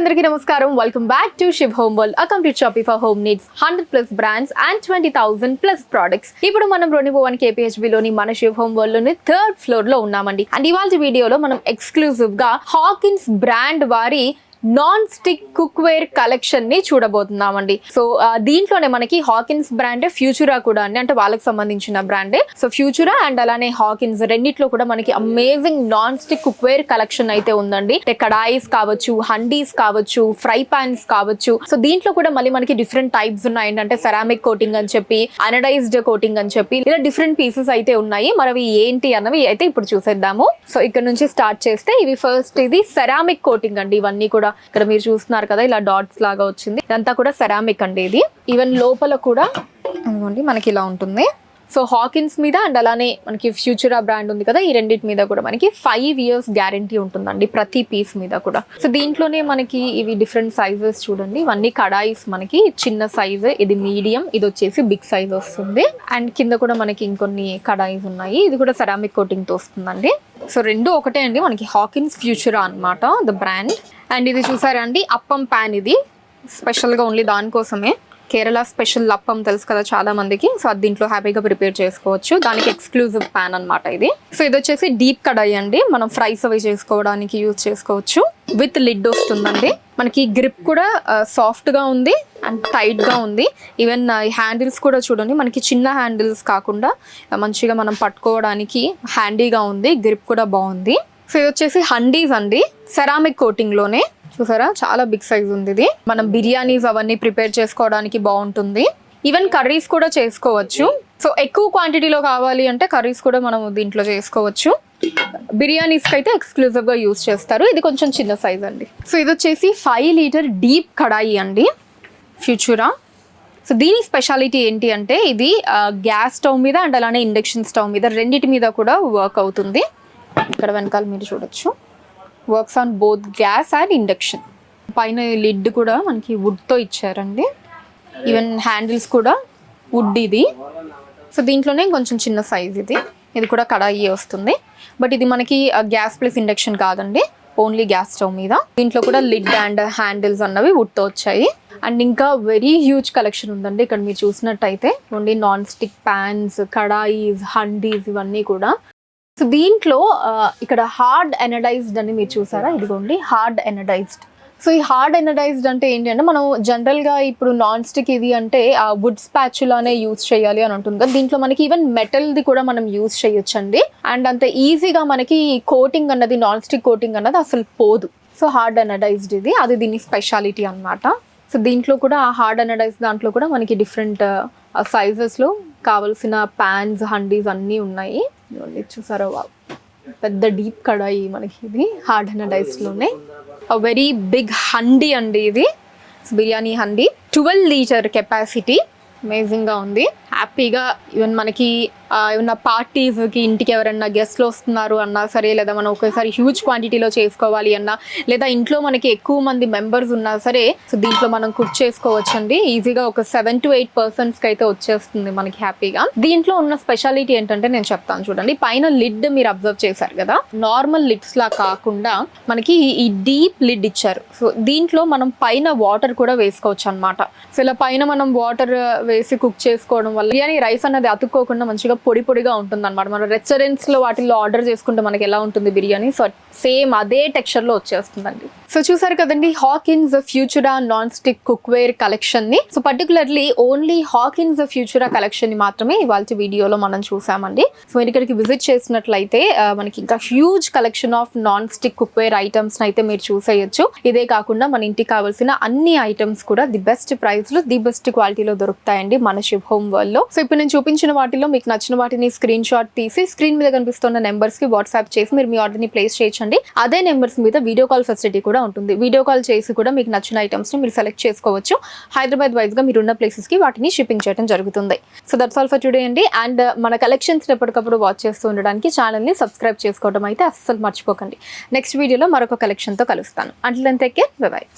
అందరికీ నమస్కారం. Welcome back to Shiv home world, a complete shop for home needs, 100+ brands and 20,000+ products. ఇప్పుడు మనం రోనిబోవన్ KPHB లోని మన శివ్ హోమ్ వరల్డ్ లోని 3rd ఫ్లోర్ లో ఉన్నామండి. అండ్ ఇవాళ వీడియోలో మనం ఎక్స్క్లూజివ్ గా హాకిన్స్ బ్రాండ్ వారి నాన్ స్టిక్ కుక్వేర్ కలెక్షన్ ని చూడబోతున్నామండి. సో దీంట్లోనే మనకి హాకిన్స్ బ్రాండే, ఫ్యూచురా కూడా అండి, అంటే వాళ్ళకి సంబంధించిన బ్రాండే. సో ఫ్యూచురా అండ్ అలానే హాకిన్స్ రెండిట్లో కూడా మనకి amazing non stick cookware collection అయితే ఉందండి. కడాయిస్ కావచ్చు, హండీస్ కావచ్చు, ఫ్రై పాన్స్ కావచ్చు. సో దీంట్లో కూడా మళ్ళీ మనకి డిఫరెంట్ టైప్స్ ఉన్నాయి. ఏంటంటే సెరామిక్ కోటింగ్ అని చెప్పి, అనడైజ్డ్ కోటింగ్ అని చెప్పి, ఇలా డిఫరెంట్ పీసెస్ అయితే ఉన్నాయి. మరి అవి ఏంటి అన్నవి అయితే ఇప్పుడు చూసేద్దాము. సో ఇక్కడ నుంచి స్టార్ట్ చేస్తే ఇవి ఫస్ట్ ఇది సెరామిక్ కోటింగ్ అండి. ఇవన్నీ కూడా ఇక్కడ మీరు చూస్తున్నారు కదా, ఇలా డాట్స్ లాగా వచ్చింది. ఇదంతా కూడా సెరామిక్ అండి. ఇది ఈవెన్ లోపల కూడా మనకి ఇలా ఉంటుంది. సో హాకిన్స్ మీద అండ్ అలానే మనకి ఫ్యూచురా బ్రాండ్ ఉంది కదా, ఈ రెండింటి మీద కూడా మనకి 5 years గ్యారంటీ ఉంటుందండి ప్రతి పీస్ మీద కూడా. సో దీంట్లోనే మనకి ఇవి డిఫరెంట్ సైజెస్ చూడండి. ఇవన్నీ కడాయిస్, మనకి చిన్న సైజు, ఇది మీడియం, ఇది వచ్చేసి బిగ్ సైజ్ వస్తుంది. అండ్ కింద కూడా మనకి ఇంకొన్ని కడాయిస్ ఉన్నాయి. ఇది కూడా సెరామిక్ కోటింగ్ తో వస్తుందండి. సో రెండు ఒకటే అండి, మనకి హాకిన్స్ ఫ్యూచురా అన్నమాట ద బ్రాండ్. అండ్ ఇది చూసారా అండి, అప్పం ప్యాన్. ఇది స్పెషల్గా ఓన్లీ దానికోసమే, కేరళ స్పెషల్ అప్పం తెలుసు కదా చాలా మందికి. సో అది దీంట్లో హ్యాపీగా ప్రిపేర్ చేసుకోవచ్చు. దానికి ఎక్స్క్లూజివ్ ప్యాన్ అనమాట ఇది. సో ఇది వచ్చేసి డీప్ కడాయి అండి, మనం ఫ్రైస్ అవి చేసుకోవడానికి యూజ్ చేసుకోవచ్చు. విత్ లిడ్ వస్తుందండి. మనకి గ్రిప్ కూడా సాఫ్ట్ గా ఉంది అండ్ టైట్ గా ఉంది. ఈవెన్ హ్యాండిల్స్ కూడా చూడండి, మనకి చిన్న హ్యాండిల్స్ కాకుండా మంచిగా మనం పట్టుకోవడానికి హ్యాండీగా ఉంది. గ్రిప్ కూడా బాగుంది. సో ఇది వచ్చేసి హండీస్ అండి, సెరామిక్ కోటింగ్ లోనే. చూసారా, చాలా బిగ్ సైజ్ ఉంది ఇది. మనం బిర్యానీస్ అవన్నీ ప్రిపేర్ చేసుకోవడానికి బాగుంటుంది. ఈవెన్ కర్రీస్ కూడా చేసుకోవచ్చు. సో ఎక్కువ క్వాంటిటీలో కావాలి అంటే కర్రీస్ కూడా మనం దీంట్లో చేసుకోవచ్చు. బిర్యానీస్కి అయితే ఎక్స్క్లూజివ్గా యూజ్ చేస్తారు. ఇది కొంచెం చిన్న సైజ్ అండి. సో ఇది వచ్చేసి 5 liter డీప్ కడాయి అండి, ఫ్యూచురా. సో దీని స్పెషాలిటీ ఏంటి అంటే, ఇది గ్యాస్ స్టవ్ మీద అండ్ అలానే ఇండక్షన్ స్టవ్ మీద రెండింటి మీద కూడా వర్క్ అవుతుంది. ఇక్కడ వెనకాల మీరు చూడొచ్చు, works on both gas and induction. పైన లిడ్ కూడా మనకి వుడ్తో ఇచ్చారండి. ఈవెన్ హ్యాండిల్స్ కూడా వుడ్ ఇది. సో దీంట్లోనే కొంచెం చిన్న సైజ్ ఇది. ఇది కూడా కడాయి వస్తుంది. బట్ ఇది మనకి గ్యాస్ ప్లస్ ఇండక్షన్ కాదండి, ఓన్లీ గ్యాస్ స్టవ్ మీద. దీంట్లో కూడా లిడ్ అండ్ హ్యాండిల్స్ అన్నవి వుడ్తో వచ్చాయి. అండ్ ఇంకా వెరీ హ్యూజ్ కలెక్షన్ ఉందండి. ఇక్కడ మీరు చూసినట్టయితే only non stick fans, kadhais, handies ఇవన్నీ కూడా. సో దీంట్లో ఇక్కడ హార్డ్ ఎనడైజ్డ్ అని మీరు చూసారా, ఇదిగోండి హార్డ్ ఎనడైజ్డ్. సో ఈ హార్డ్ ఎనడైజ్డ్ అంటే ఏంటి అంటే, మనం జనరల్గా ఇప్పుడు నాన్ స్టిక్ ఇది అంటే వుడ్ స్పాచులానే యూజ్ చేయాలి అని ఉంటుంది కదా. దీంట్లో మనకి ఈవెన్ మెటల్ది కూడా మనం యూజ్ చేయొచ్చండి. అండ్ అంత ఈజీగా మనకి కోటింగ్ అన్నది, నాన్ స్టిక్ కోటింగ్ అన్నది అసలు పోదు. సో హార్డ్ ఎనడైజ్డ్ ఇది, అది దీని స్పెషాలిటీ అనమాట. సో దీంట్లో కూడా ఆ హార్డ్ ఎనడైజ్డ్ దాంట్లో కూడా మనకి డిఫరెంట్ సైజెస్లో కావలసిన ప్యాన్స్, హండీస్ అన్నీ ఉన్నాయి. చూసారా, పెద్ద డీప్ కడాయి మనకి ఇది హార్డ్ ఎనడైజ్డ్లోనే. వెరీ బిగ్ హండీ అండి ఇది, బిర్యానీ హండీ. 12 liter capacity. అమేజింగ్గా ఉంది. హ్యాపీగా ఈవెన్ మనకి ఏమన్నా పార్టీస్కి, ఇంటికి ఎవరైనా గెస్ట్లు వస్తున్నారు అన్నా సరే, లేదా మనం ఒకేసారి హ్యూజ్ క్వాంటిటీలో చేసుకోవాలి అన్నా, లేదా ఇంట్లో మనకి ఎక్కువ మంది మెంబర్స్ ఉన్నా సరే, సో దీంట్లో మనం కుక్ చేసుకోవచ్చండి ఈజీగా. ఒక 7 to 8 personsకి అయితే వచ్చేస్తుంది మనకి హ్యాపీగా. దీంట్లో ఉన్న స్పెషాలిటీ ఏంటంటే నేను చెప్తాను చూడండి. పైన లిడ్ మీరు అబ్జర్వ్ చేశారు కదా, నార్మల్ లిడ్స్ లా కాకుండా మనకి ఈ డీప్ లిడ్ ఇచ్చారు. సో దీంట్లో మనం పైన వాటర్ కూడా వేసుకోవచ్చు అనమాట. సో ఇలా పైన మనం వాటర్ వేసి కుక్ చేసుకోవడం వల్ల బిర్యానీ రైస్ అన్నది అతుక్కోకుండా మంచిగా పొడి పొడిగా ఉంటుంది అనమాట. మనం రెస్టారెంట్స్లో వాటిల్లో ఆర్డర్ చేసుకుంటే మనకి ఎలా ఉంటుంది బిర్యానీ, సో సేమ్ అదే టెక్స్చర్లో వచ్చేస్తుందండి. సో చూసారు కదండి, Hawkins Futura non stick cookware కలెక్షన్ని. So particularly only Hawkins Futura కలెక్షన్ని మాత్రమే ఇవాళ వీడియోలో మనం చూసామండి. సో మీరు ఇక్కడికి విజిట్ చేసినట్లయితే మనకి ఇంకా huge collection of non stick cookware items అయితే మీరు చూసేయచ్చు. ఇదే కాకుండా మన ఇంటికి కావాల్సిన అన్ని ఐటమ్స్ కూడా ది బెస్ట్ ప్రైస్లో, ది బెస్ట్ క్వాలిటీలో దొరుకుతాయండి మన శివ్ హోమ్ వరల్డ్ లో. సో ఇప్పుడు నేను చూపించిన వాటిలో మీకు నచ్చిన వాటిని స్క్రీన్ షాట్ తీసి స్క్రీన్ మీద కనిపిస్తున్న నెంబర్స్ కి వాట్సాప్ చేసి మీరు మీ ఆర్డర్ ని ప్లేస్ చేయొచ్చండి. అదే నెంబర్స్ మీద వీడియో కాల్ ఫెసిలిటీ కూడా ఉంటుంది. వీడియో కాల్ చేసి కూడా మీకు నచ్చిన ఐటమ్స్ ని మీరు సెలెక్ట్ చేసుకోవచ్చు. హైదరాబాద్ వైజ్ గా మీరు ఉన్న ప్లేసెస్ కి వాటిని షిప్పింగ్ చేయడం జరుగుతుంది. So that's all for today అండి. అండ్ మన కలెక్షన్స్ ఎప్పటికప్పుడు వాచ్ చేస్తూ ఉండడానికి ఛానల్ ని సబ్స్క్రైబ్ చేసుకోవడం అయితే అస్సలు మర్చిపోకండి. నెక్స్ట్ వీడియోలో మరొక కలెక్షన్ తో కలుస్తాను. Until then take care, bye by.